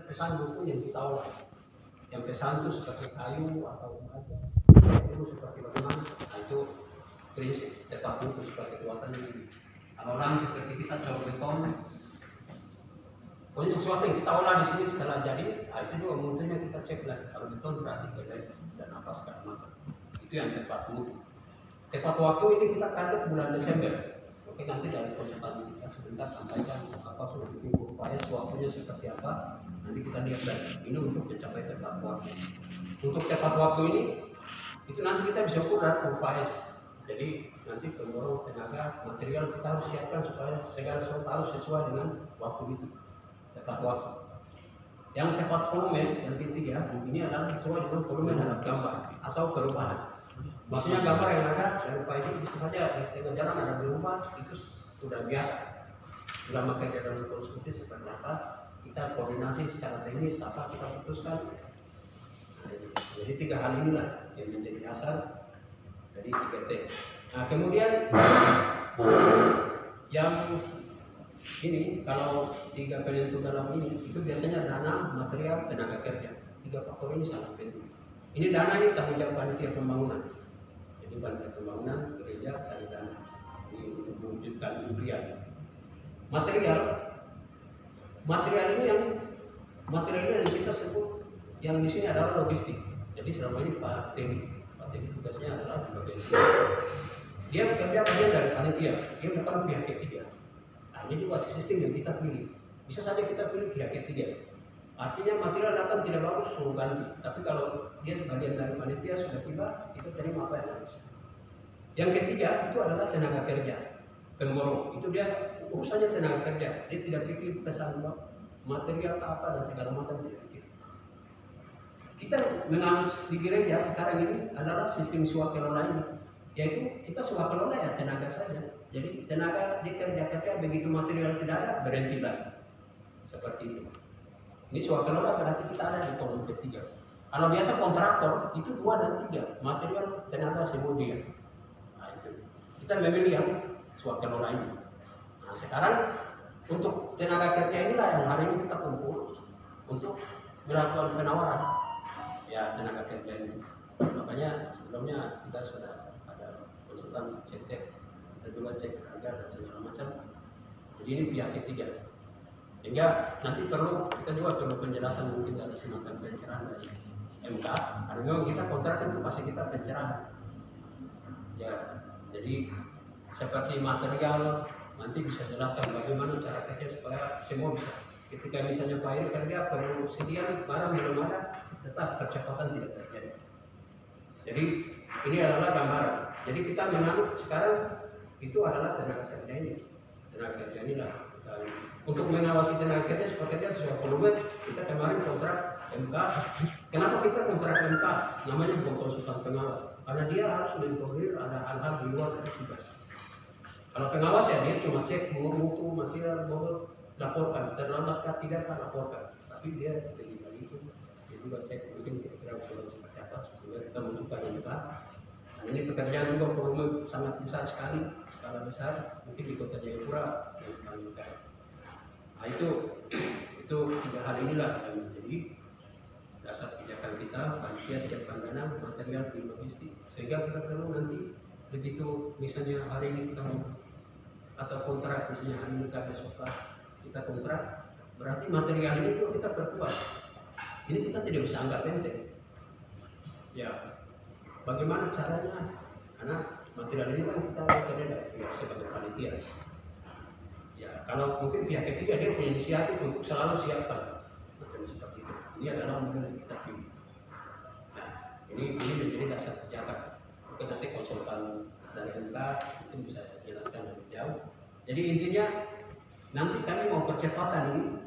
pesan buku yang kita olah. Yang pesan itu seperti kayu atau baja, itu seperti bagaimana? Nah, itu prinsip tepat mutu seperti kekuatan ini. Kalau orang seperti kita coba beton, pokoknya sesuatu yang kita olah di sini setelah jadi, nah itu juga mutunya kita cek lagi. Kalau beton berarti kelek dan apa segala macam. Itu yang tepat mutu. Tepat waktu ini kita target bulan Desember. Oke, nanti dari konsultan kita sebentar sampaikan apa sudah bikin upaya waktunya seperti apa. Nanti kita lihat lagi. Ini untuk mencapai tepat waktu. Untuk tepat waktu ini, itu nanti kita bisa ukur dari UPS. Jadi nanti pendorong tenaga material kita harus siapkan supaya segala sesuatu harus sesuai dengan waktu itu. Tepat waktu. Yang tepat volume yang titik ya, ini adalah sesuai dengan volume dalam gambar atau perubahan. Maksudnya gambar yang ada dan upaya ini bisa saja di tengah jalan ada berubah, itu sudah biasa. Sudah pakai dalam konstruksi seperti apa, kita koordinasi secara teknis apa kita putuskan. Jadi 3 hal inilah yang menjadi dasar dari 3T. Nah kemudian yang ini kalau 3 penentu dalam ini itu biasanya dana, material, tenaga kerja. 3 faktor ini sangat penting. Ini dana ini tanggung jawab panitia pembangunan. Jadi panitia pembangunan gereja cari dana ini untuk mewujudkan impian. Material ini yang kita sebut yang di sini adalah logistik. Jadi selama ini Pak Temi tugasnya adalah di bagian ini. Dia bekerja bagian dari panitia, dia bukan pihak ketiga. Nah, ini juga sistem yang kita pilih. Bisa saja kita pilih pihak ketiga. Artinya material datang tidak bagus suruh ganti. Tapi kalau dia sebagian dari panitia sudah tiba, kita terima apa yang harus. Yang ketiga itu adalah tenaga kerja, pemborong. Itu dia urusannya tenaga kerja. Dia tidak pikir pesan material apa dan segala macam tidak pikir. Kita menganut di gereja sekarang ini adalah sistem swakelola ini, yaitu kita swakelola ya tenaga saja. Jadi tenaga dikerja begitu material tidak ada berhenti lagi. Seperti itu. Ini swakelola berarti kita ada di kolom ketiga. Kalau biasa kontraktor itu 2 dan 3, material, tenaga, semua dia. Nah itu. Kita memilih yang swakelola ini. Nah sekarang untuk tenaga kerja inilah yang hari ini kita kumpul untuk melakukan penawaran ya tenaga kerja ini. Makanya sebelumnya kita sudah ada konsultan cek, kita juga cek harga dan segala macam. Jadi ini pihak ketiga. Sehingga nanti kita juga perlu penjelasan mungkin dari semacam pencerahan dari MK. Karena memang kita kontrak itu pasti kita pencerahan. Ya, jadi seperti material nanti bisa jelaskan bagaimana cara kerja supaya semua bisa. Ketika misalnya Pak Iri kerja perlu sekian barang belum ada, tetap percepatan tidak terjadi. Jadi ini adalah gambaran. Jadi kita menganut sekarang itu adalah tenaga kerja ini. Tenaga kerja inilah. Untuk mengawasi tenaga kerja sepertinya sesuai volume, kita kemarin kontrak MK. Kenapa kita kontrak MK? Namanya bukan konsultan pengawas. Karena dia harus menginformir ada hal-hal di luar dari tugas. Kalau pengawas ya dia cuma cek buku, material, bobot, laporkan. Terlambat tidak laporkan. Tapi dia lebih dari itu. Dia juga cek mungkin kira-kira usulan seperti apa sehingga kita membutuhkan MK. Nah, ini pekerjaan juga volume sangat besar sekali, skala besar. Mungkin di Kota Jayapura yang paling besar. Nah itu 3 hal inilah yang menjadi dasar kebijakan kita. Panitia siapkan dana, material, di logistik, sehingga kita perlu nanti begitu misalnya hari ini kita mau atau kontrak, misalnya hari ini besok kita kontrak, berarti material ini juga kita perkuat. Ini kita tidak bisa anggap enteng. Ya, bagaimana caranya? Karena material ini kan kita kerja sebagai panitia. Ya, kalau mungkin pihak ketiga dia punya inisiatif untuk selalu siapkan macam seperti itu. Ini adalah model yang kita pilih. Nah, ini menjadi dasar kebijakan. Mungkin nanti konsultan dari MK mungkin bisa jelaskan lebih jauh. Jadi intinya nanti kami mau percepatan ini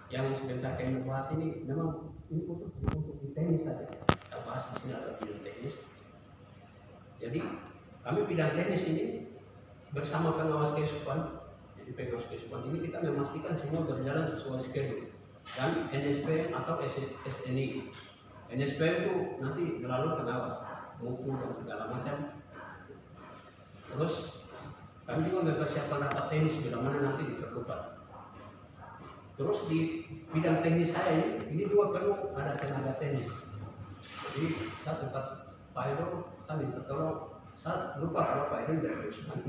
yang sebentar kami bahas ini memang ini untuk di teknis saja. Kita bahas di sini ada bidang teknis. Jadi kami bidang teknis ini bersama pengawas kesukuan. Di pengawas kesukuan ini kita memastikan semua berjalan sesuai schedule dan NSP atau SNI. NSP itu nanti melalui pengawas, mutu dan segala macam. Terus kami juga mempersiapkan rapat teknis bila mana nanti diperlukan. Terus di bidang teknis saya ini juga perlu ada tenaga teknis. Jadi saya sempat Pak Edo, saya minta tolong, saya lupa kalau Pak Edo dari Usman,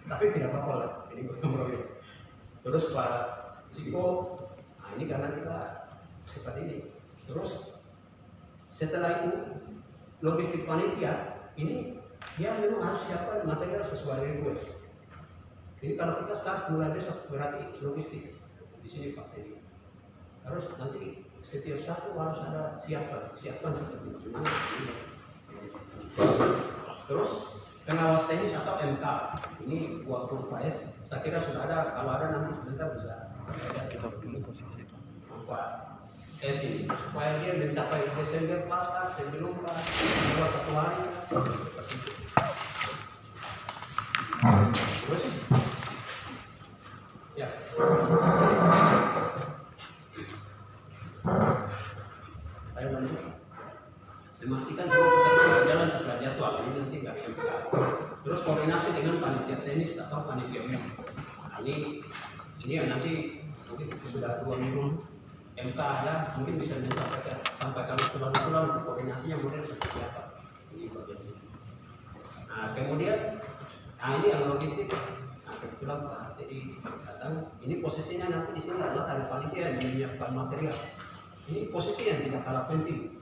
tapi tidak apa-apa lah, ini gotong royong. Terus Pak Ciko, nah ini karena kita seperti ini. Terus setelah itu logistik panitia ini dia memang harus siapkan material sesuai request. Jadi kalau kita start mulai besok berarti logistik di sini Pak Teddy. Harus nanti setiap satu harus ada siapkan seperti bagaimana. Terus pengawas teknis atau MK ini buat PAS saya kira sudah ada, kalau ada nanti sebentar bisa kita pilih posisi Pak sini supaya dia mencapai Desember pasca sebelum buat 1 hari seperti itu. Terus ya saya lanjut memastikan semua peserta berjalan sesuai jadwal, ini nanti nggak MK. Terus koordinasi dengan panitia teknis atau panitia umum. Nah, ini yang nanti mungkin sudah 2 minggu MK ada, mungkin bisa sampaikan usulan koordinasinya model seperti apa. Ini bagian sini. Nah kemudian, ini yang logistik. Nah kebetulan Pak jadi datang. Ini posisinya nanti di sini adalah dari panitia yang menyiapkan material. Ini posisi yang tidak kalah penting.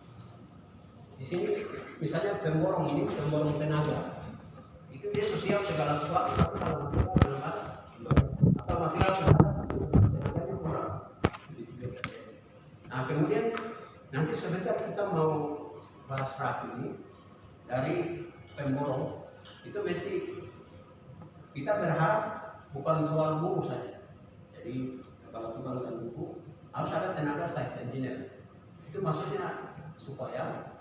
Di sini misalnya pemborong ini pemborong tenaga. Itu dia siap segala sesuatu, tapi kalau belum ada atau material sudah ada. Nah kemudian nanti sebentar kita mau bahas rapi ini dari pemborong itu mesti kita berharap bukan soal buku saja. Jadi kalau tukang buku harus ada tenaga site engineer. Itu maksudnya supaya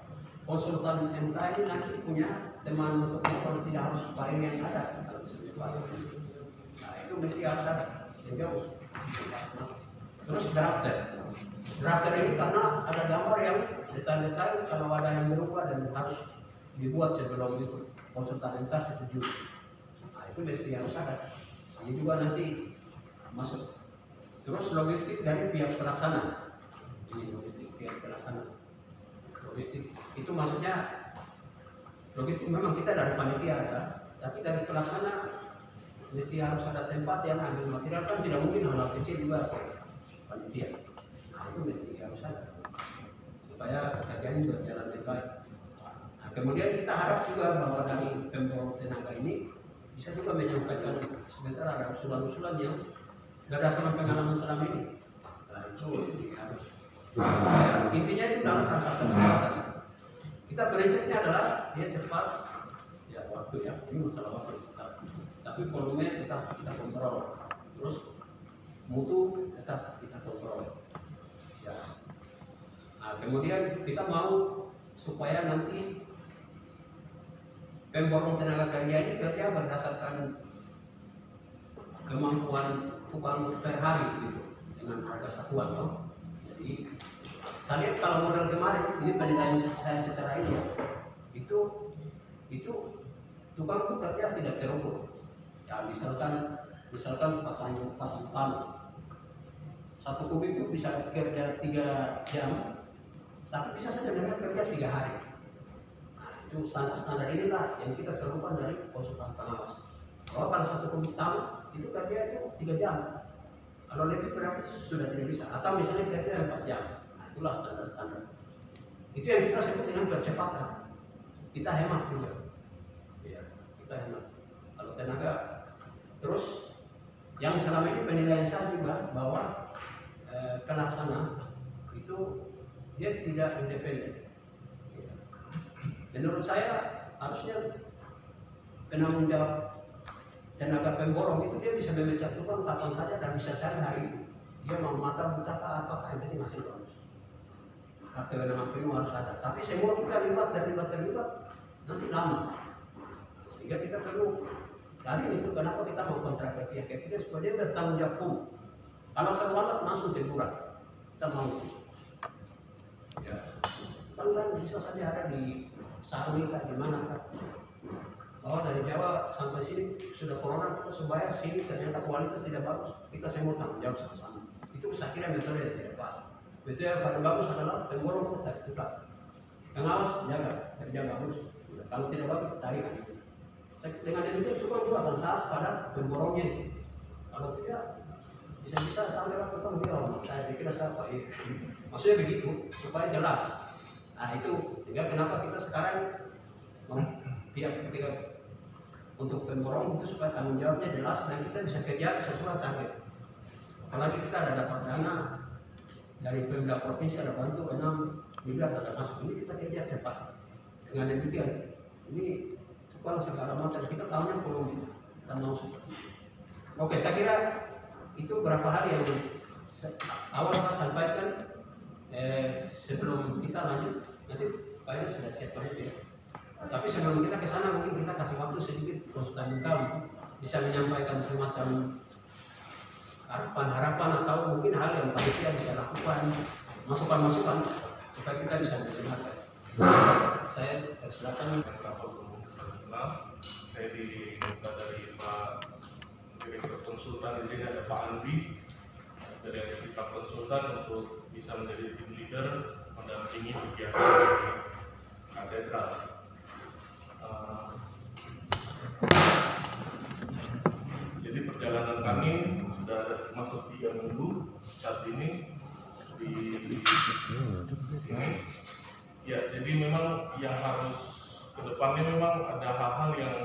konsultan MK ini nanti punya teman untuk kalau tidak harus paling yang ada kalau nah itu mesti harus ada. Terus drafter ini karena ada gambar yang detail-detail kalau ada yang berubah dan harus dibuat sebelum itu konsultan MK setuju. Nah itu mesti harus ada. Ini juga nanti masuk. Terus logistik dari pihak pelaksana. Ini logistik pihak pelaksana. Logistik itu maksudnya logistik memang kita dari panitia ada, tapi dari pelaksana mesti harus ada tempat yang ambil material, kan tidak mungkin hal kecil juga panitia. Nah itu mesti harus ada supaya pekerjaan berjalan dengan baik. Nah, kemudian kita harap juga bahwa dari pemborong tenaga ini bisa juga menyampaikan sebentar ada usulan-usulan yang berdasarkan pengalaman selama ini. Nah itu mesti harus. Ya, intinya itu dalam tangkap kecepatan. Kita prinsipnya adalah dia cepat, ya waktu ya, ini masalah waktu. Tapi volume tetap kita kontrol. Terus mutu tetap kita kontrol. Ya. Nah, kemudian kita mau supaya nanti pemborong tenaga kerja ini kerja berdasarkan kemampuan tukang per hari gitu, dengan harga satuan loh. Jadi saya lihat kalau model kemarin ini penilaian saya secara ini ya, itu tukang itu kerja tidak terukur. Ya misalkan pasang palu 1 kubik itu bisa kerja 3 jam, tapi bisa saja mereka kerja 3 hari. Nah itu standar inilah yang kita temukan dari konsultan pengawas. Bahwa kalau 1 kubik tahu itu kerja itu 3 jam. Kalau lebih berarti sudah tidak bisa. Atau misalnya kerja 4 jam. Nah itulah standar-standar. Itu yang kita sebut dengan percepatan. Kita hemat juga. Ya, kita hemat. Kalau tenaga. Terus yang selama ini penilaian saya juga bahwa pelaksana itu dia tidak independen. Ya. Menurut saya harusnya penanggung jawab tenaga pemborong itu dia bisa memecah tukang kapan saja dan bisa cari hari itu. Dia mau mata buta apakah yang penting hasil bagus. Maka kewenangan penuh harus ada. Tapi semua kita terlibat nanti lama. Sehingga kita perlu cari itu kenapa kita mau kontrak ke pihak ketiga supaya dia bertanggung jawab. Kalau terlambat langsung teguran. Kita mau. Ya. Kan bisa saja ada di Saruni kan di mana kan. Oh dari Jawa sampai sini sudah corona kita supaya sini ternyata kualitas tidak bagus, kita semua tanggung jawab sama-sama. Itu Itu saya kira metode yang tidak pas. Metode yang paling bagus adalah pemborong tertutup. Pengawas jaga kerja bagus. Kalau tidak bagus tarik lagi. Dengan demikian itu kan juga akan taat pada pemborongnya. Kalau tidak bisa-bisa sampai lakukan dia saya pikir saya apa ya. Maksudnya begitu supaya jelas. Nah itu sehingga kenapa kita sekarang ketika untuk pemborong itu supaya tanggung jawabnya jelas dan kita bisa kerja sesuai target. Apalagi kita ada dapat dana dari Pemda Provinsi ada bantu 6 miliar ada masuk ini kita kerja cepat. Dengan demikian ini supaya segala macam kita tahunya belum kita mau seperti itu. Oke, saya kira itu beberapa hal yang awal saya sampaikan sebelum kita lanjut nanti Pak Eno sudah siap itu ya. Tapi sebelum kita ke sana mungkin kita kasih waktu sedikit konsultan untuk bisa menyampaikan semacam harapan-harapan atau mungkin hal yang panitia bisa lakukan, masukan-masukan supaya kita bisa bersemangat. Saya silakan. Saya diminta dari Pak Direktur Konsultan, di sini ada Pak Andi dari Sikap Konsultan untuk bisa menjadi tim leader mendampingi kegiatan di katedral. Jadi perjalanan kami sudah masuk 3 minggu saat ini di sini. Ya, jadi memang yang harus kedepannya memang ada hal-hal yang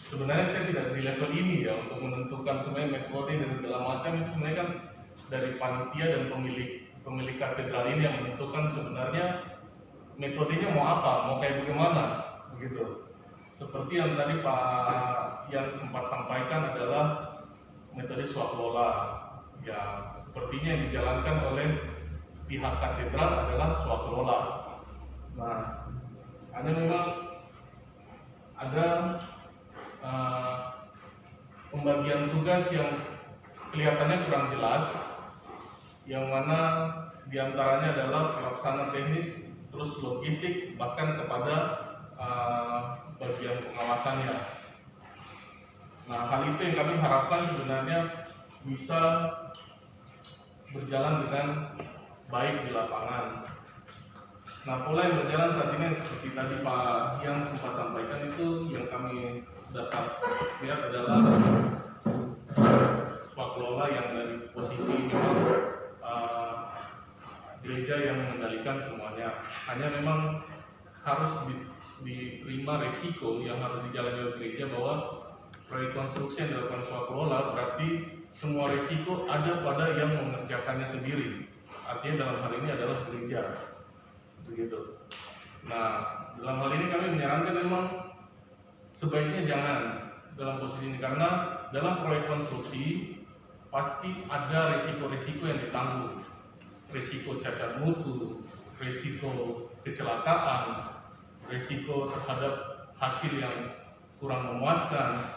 sebenarnya saya tidak di level ini ya untuk menentukan sebenarnya metode dan segala macam itu sebenarnya kan dari panitia dan pemilik katedral ini yang menentukan sebenarnya metodenya mau apa, mau kayak bagaimana begitu. Seperti yang tadi Pak yang sempat sampaikan adalah metode swakelola ya sepertinya yang dijalankan oleh pihak katedral adalah swakelola. Nah, memang ada pembagian tugas yang kelihatannya kurang jelas, yang mana diantaranya adalah pelaksana teknis, terus logistik, bahkan kepada bagian pengawasannya. Nah, hal itu yang kami harapkan sebenarnya bisa berjalan dengan baik di lapangan. Nah, pola yang berjalan saat ini seperti tadi Pak yang sempat sampaikan itu yang kami dapat lihat adalah swakelola yang dari posisi memang gereja yang mengendalikan semuanya. Hanya memang harus diterima resiko yang harus dijalani oleh gereja bahwa proyek konstruksi yang dilakukan swakelola berarti semua resiko ada pada yang mengerjakannya sendiri. Artinya dalam hal ini adalah gereja. Begitu. Nah, dalam hal ini kami menyarankan memang sebaiknya jangan dalam posisi ini karena dalam proyek konstruksi pasti ada risiko-risiko yang ditanggung, risiko cacat mutu, risiko kecelakaan, risiko terhadap hasil yang kurang memuaskan.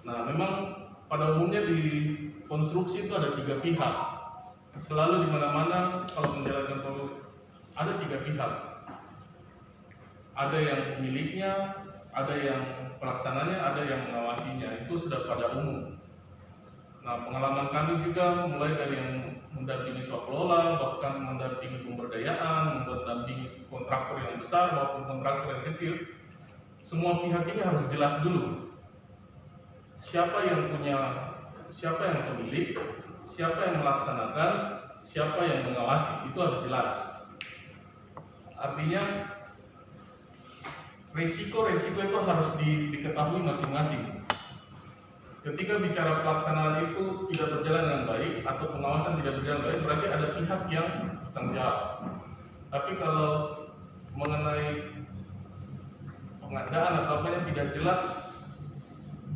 Nah, memang pada umumnya di konstruksi itu ada 3 pihak. Selalu di mana-mana kalau menjalankan proyek ada 3 pihak, ada yang pemiliknya, ada yang pelaksananya, ada yang mengawasinya. Itu sudah pada umum. Nah, pengalaman kami juga mulai dari yang mendampingi swakelola, bahkan mendampingi pemberdayaan, mendampingi kontraktor yang besar maupun kontraktor yang kecil. Semua pihak ini harus jelas dulu siapa yang pemilik, siapa yang melaksanakan, siapa yang mengawasi. Itu harus jelas. Artinya resiko-resiko itu harus diketahui masing-masing. Ketika bicara pelaksanaan itu tidak berjalan dengan baik atau pengawasan tidak berjalan baik, berarti ada pihak yang bertanggung jawab. Tapi kalau mengenai pengadaan atau apa yang tidak jelas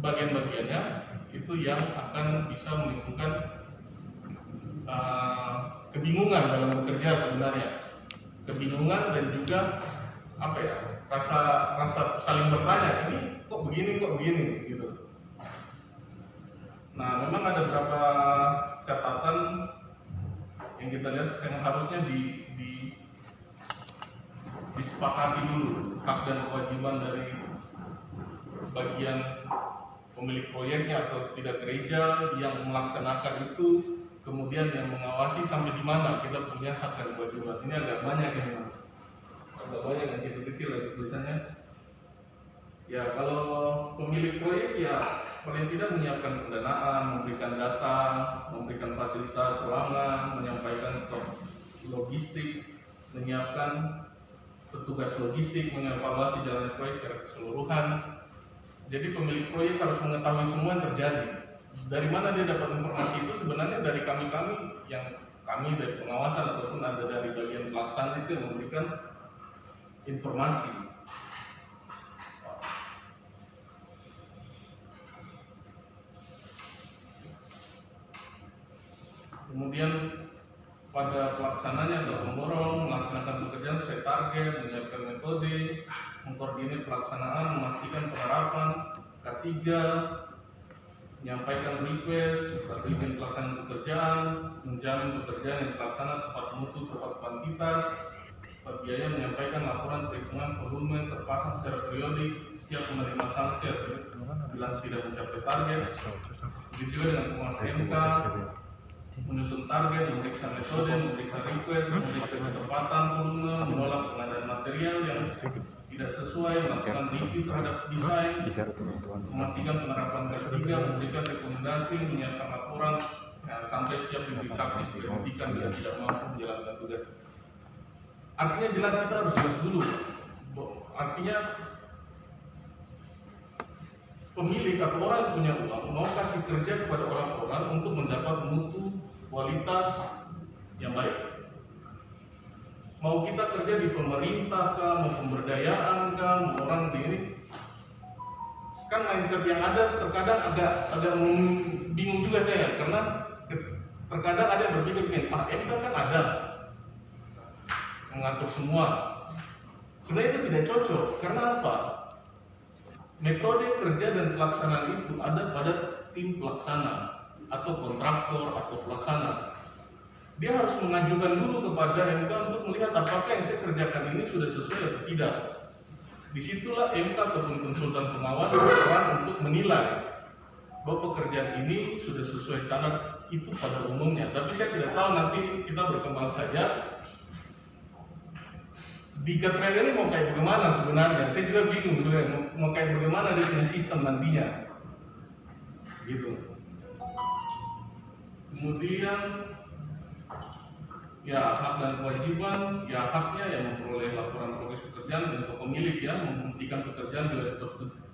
bagian-bagiannya, itu yang akan bisa menimbulkan kebingungan dalam bekerja sebenarnya. Kebingungan dan juga rasa saling bertanya, ini kok begini gitu. Nah, memang ada beberapa catatan yang kita lihat yang harusnya disepakati dulu hak dan kewajiban dari bagian pemilik proyeknya atau tidak gereja yang melaksanakan itu, kemudian yang mengawasi sampai di mana kita punya hak dan kewajiban. Ini agak banyak ini Mas, agak banyak yang kecil-kecil lagi tulisannya. Ya kalau pemilik proyek ya paling tidak menyiapkan pendanaan, memberikan data, memberikan fasilitas ruangan, menyampaikan stok logistik, menyiapkan petugas logistik, mengevaluasi jalannya proyek secara keseluruhan. Jadi pemilik proyek harus mengetahui semua yang terjadi. Dari mana dia dapat informasi itu? Sebenarnya dari kami dari pengawasan ataupun ada dari bagian pelaksana itu yang memberikan informasi. Kemudian pada pelaksananya adalah memborong, melaksanakan pekerjaan sesuai target, menyiapkan metode, mengkoordinir pelaksanaan, memastikan penerapan K3, menyampaikan request atau izin pelaksanaan pekerjaan, menjamin pekerjaan yang terlaksana tepat mutu, tepat kuantitas, biaya, menyampaikan laporan perhitungan volume terpasang secara periodik, siap menerima sanksi bila tidak mencapai target. Begitu juga dengan pengawas MK, menyusun target, memeriksa metode, memeriksa request, memeriksa kecepatan volume, menolak pengadaan material yang tidak sesuai, melakukan review terhadap desain, memastikan penerapan K3, memberikan rekomendasi, menyiapkan laporan, sampai siap diberi saksi dihentikan bila tidak mampu menjalankan tugas. Artinya jelas, kita harus jelas dulu. Artinya pemilik atau orang yang punya uang mau kasih kerja kepada orang-orang untuk mendapat mutu kualitas yang baik. Mau kita kerja di pemerintah kah, mau pemberdayaan kah, mau orang di ini, kan mindset yang ada terkadang agak bingung juga saya, karena terkadang ada yang berpikir begini, MK kan ada mengatur semua. Sebenarnya itu tidak cocok. Karena apa? Metode kerja dan pelaksanaan itu ada pada tim pelaksana atau kontraktor atau pelaksana. Dia harus mengajukan dulu kepada MK untuk melihat apakah yang saya kerjakan ini sudah sesuai atau tidak. Disitulah MK ataupun konsultan pengawas berperan untuk menilai bahwa pekerjaan ini sudah sesuai standar itu pada umumnya. Tapi saya tidak tahu, nanti kita berkembang saja. Di Gatreal ini mau kayak bagaimana sebenarnya? Saya juga bingung sebenarnya mau kayak bagaimana dia punya sistem nantinya, gitu. Kemudian ya hak dan kewajiban, ya haknya yang memperoleh laporan progres pekerjaan dan pemilik ya menghentikan pekerjaan bila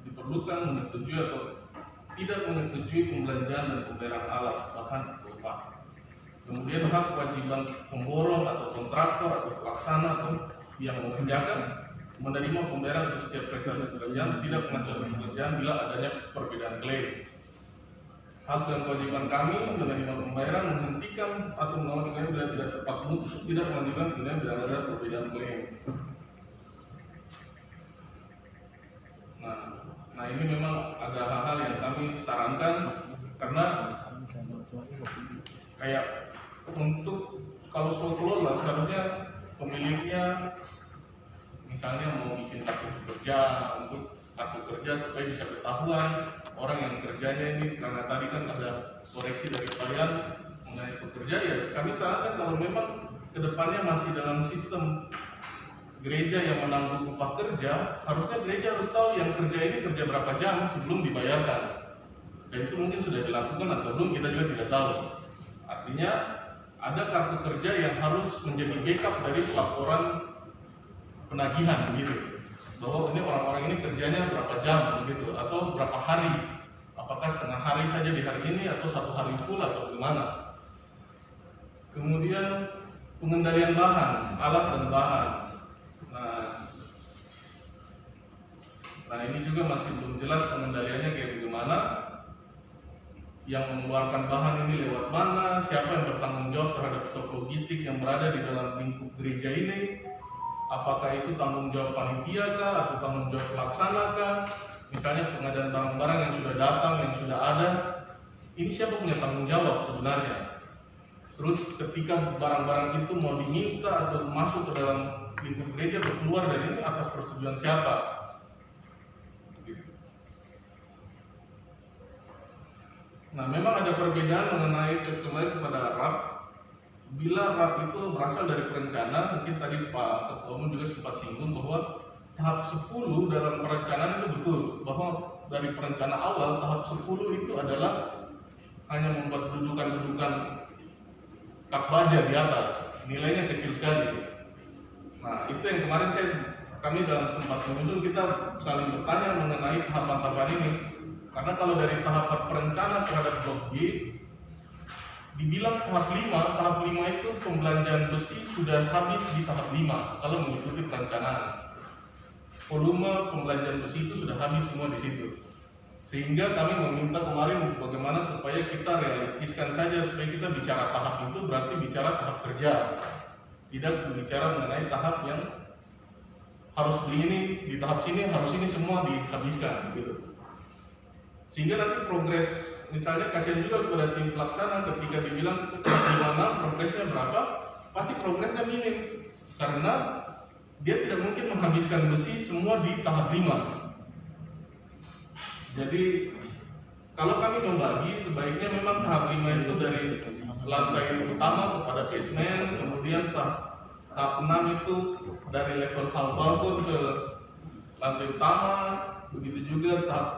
diperlukan, menyetujui atau tidak menyetujui pembelanjaan dan pembayaran alat bahan atau upah. Kemudian hak kewajiban pemborong atau kontraktor atau pelaksana atau yang mengerjakan menerima pembayaran untuk setiap prestasi pekerjaan, tidak mengajukan pekerjaan bila adanya perbedaan klaim. Hak dan kewajiban kami menerima pembayaran, menghentikan atau menolak klaim bila tidak tepat mutu, tidak mengajukan klaim bila ada perbedaan klaim. Nah ini memang ada hal-hal yang kami sarankan, karena kayak untuk kalau swasta seharusnya pemiliknya misalnya mau bikin kartu kerja, untuk kartu kerja supaya bisa ketahuan orang yang kerjanya ini, karena tadi kan ada koreksi dari klien mengenai pekerja. Ya kami sarankan kalau memang kedepannya masih dalam sistem gereja yang menanggung upah kerja, harusnya gereja harus tahu yang kerja ini kerja berapa jam sebelum dibayarkan. Dan itu mungkin sudah dilakukan atau belum, kita juga tidak tahu. Artinya ada kartu kerja yang harus menjadi backup dari laporan penagihan begitu, bahwa ini orang-orang ini kerjanya berapa jam begitu, atau berapa hari, apakah setengah hari saja di hari ini atau satu hari full atau bagaimana. Kemudian pengendalian bahan, alat dan bahan. Nah ini juga masih belum jelas pengendaliannya kayak bagaimana. Yang mengeluarkan bahan ini lewat mana, siapa yang bertanggung jawab terhadap stok logistik yang berada di dalam lingkup gereja ini, apakah itu tanggung jawab panitia kah atau tanggung jawab pelaksana kah? Misalnya pengadaan barang-barang yang sudah datang, yang sudah ada, ini siapa punya tanggung jawab sebenarnya? Terus ketika barang-barang itu mau diminta atau masuk ke dalam lingkup gereja atau keluar dari ini, atas persetujuan siapa? Nah, memang ada perbedaan mengenai kembali kepada RAP. Bila RAP itu berasal dari perencana, mungkin tadi Pak Ketua Umum juga sempat singgung bahwa tahap 10 dalam perencanaan itu betul, bahwa dari perencana awal tahap 10 itu adalah hanya membuat dudukan-dudukan kap baja di atas, nilainya kecil sekali. Nah, itu yang kemarin kami dalam sempat menyusun, kita saling bertanya mengenai tahapan-tahapan ini. Karena kalau dari tahap perencanaan terhadap blok G, dibilang tahap 5 itu pembelanjaan besi sudah habis di tahap 5 kalau mengikuti perencanaan. Volume pembelanjaan besi itu sudah habis semua di situ. Sehingga kami meminta kemarin bagaimana supaya kita realistiskan saja, supaya kita bicara tahap itu berarti bicara tahap kerja. Tidak berbicara mengenai tahap yang harus beli ini, di tahap sini harus ini semua dihabiskan gitu. Sehingga nanti progres, misalnya kasihan juga kepada tim pelaksana ketika dibilang gimana progresnya berapa, pasti progresnya minim karena dia tidak mungkin menghabiskan besi semua di tahap 5. Jadi kalau kami membagi, sebaiknya memang tahap 5 itu dari lantai utama kepada basement, kemudian tahap 6 itu dari level hall balkon ke lantai utama, begitu juga tahap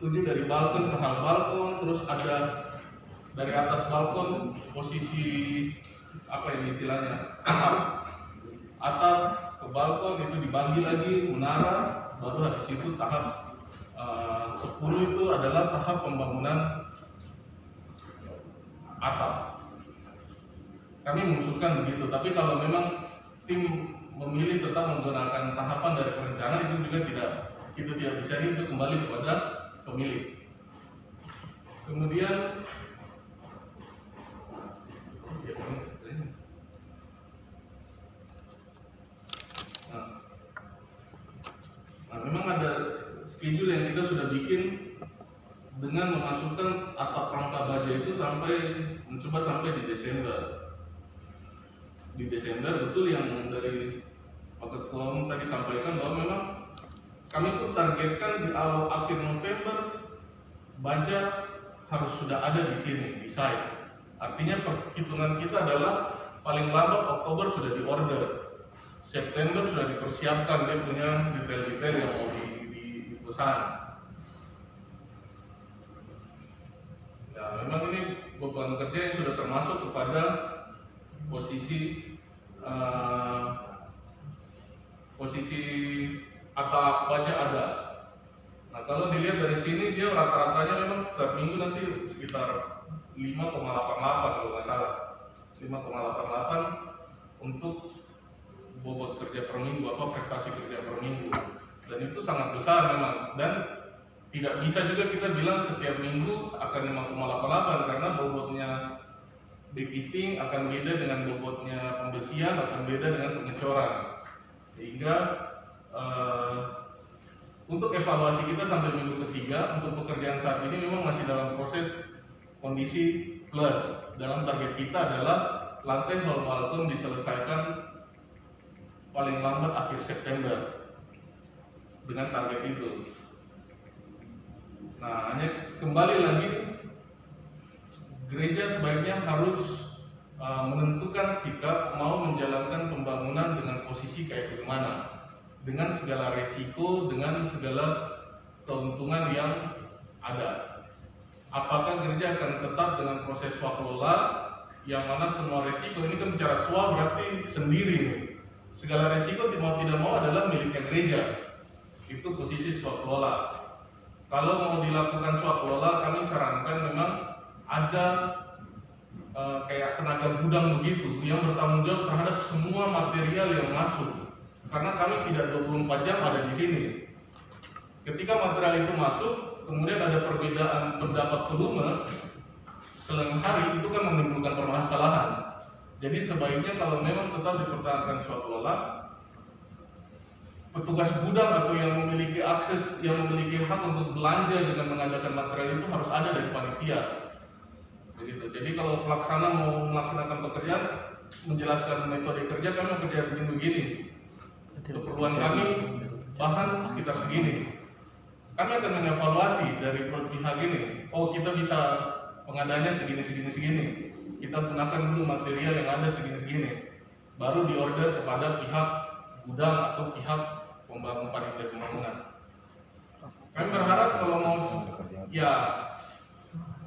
7 dari balkon ke hal balkon, terus ada dari atas balkon posisi apa ini istilahnya atap ke balkon itu dibagi lagi menara, baru habis itu tahap 10 itu adalah tahap pembangunan atap. Kami mengusulkan begitu, tapi kalau memang tim memilih tetap menggunakan tahapan dari perencanaan, itu juga tidak bisa, itu kembali kepada pemilik. Kemudian memang ada schedule yang kita sudah bikin dengan memasukkan atap rangka baja itu mencoba sampai di Desember. Di Desember betul yang dari Pak Ketua Umum tadi sampaikan bahwa memang kami pun targetkan di akhir November baja harus sudah ada di sini, di site. Artinya perhitungan kita adalah paling lambat Oktober sudah diorder, September sudah dipersiapkan dia punya detail-detail yang mau dipesan. Ya, memang ini beban kerja yang sudah termasuk kepada posisi atap baja ada. Nah, kalau dilihat dari sini dia rata-ratanya memang setiap minggu nanti sekitar 5,88 kalau nggak salah, 5,88 untuk bobot kerja per minggu, prestasi kerja per minggu, dan itu sangat besar memang. Dan tidak bisa juga kita bilang setiap minggu akan 5,88 karena bobotnya depisting akan beda dengan bobotnya pembesian, akan beda dengan pengecoran. Sehingga untuk evaluasi kita sampai minggu ketiga untuk pekerjaan saat ini memang masih dalam proses kondisi plus. Dalam target kita adalah lantai hall balkon diselesaikan paling lambat akhir September dengan target itu. Nah, hanya kembali lagi gereja sebaiknya harus menentukan sikap mau menjalankan pembangunan dengan posisi kayak bagaimana, dengan segala resiko, dengan segala keuntungan yang ada. Apakah gereja akan tetap dengan proses swakelola yang mana semua resiko ini kan bicara swa berarti sendiri nih. Segala resiko mau tidak mau adalah miliknya gereja. Itu posisi swakelola. Kalau mau dilakukan swakelola, kami sarankan memang ada kayak tenaga gudang begitu yang bertanggung jawab terhadap semua material yang masuk. Karena kami tidak 24 jam ada di sini. Ketika material itu masuk, kemudian ada perbedaan pendapat volume selang hari, itu kan menimbulkan permasalahan. Jadi sebaiknya kalau memang tetap dipertahankan swakelola, petugas gudang atau yang memiliki akses, yang memiliki hak untuk belanja dengan mengadakan material itu harus ada dari panitia. Begitu. Jadi kalau pelaksana mau melaksanakan pekerjaan, menjelaskan metode kerja, kami kerja begini. Keperluan kami bahan sekitar segini. Kami akan mengevaluasi dari pihak ini. Oh, kita bisa pengadanya segini. Kita gunakan dulu material yang ada segini. Baru diorder kepada pihak gudang atau pihak panitia pembangunan. Kami berharap kalau mau ya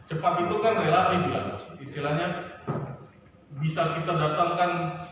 cepat itu kan relatif ya, istilahnya bisa kita datangkan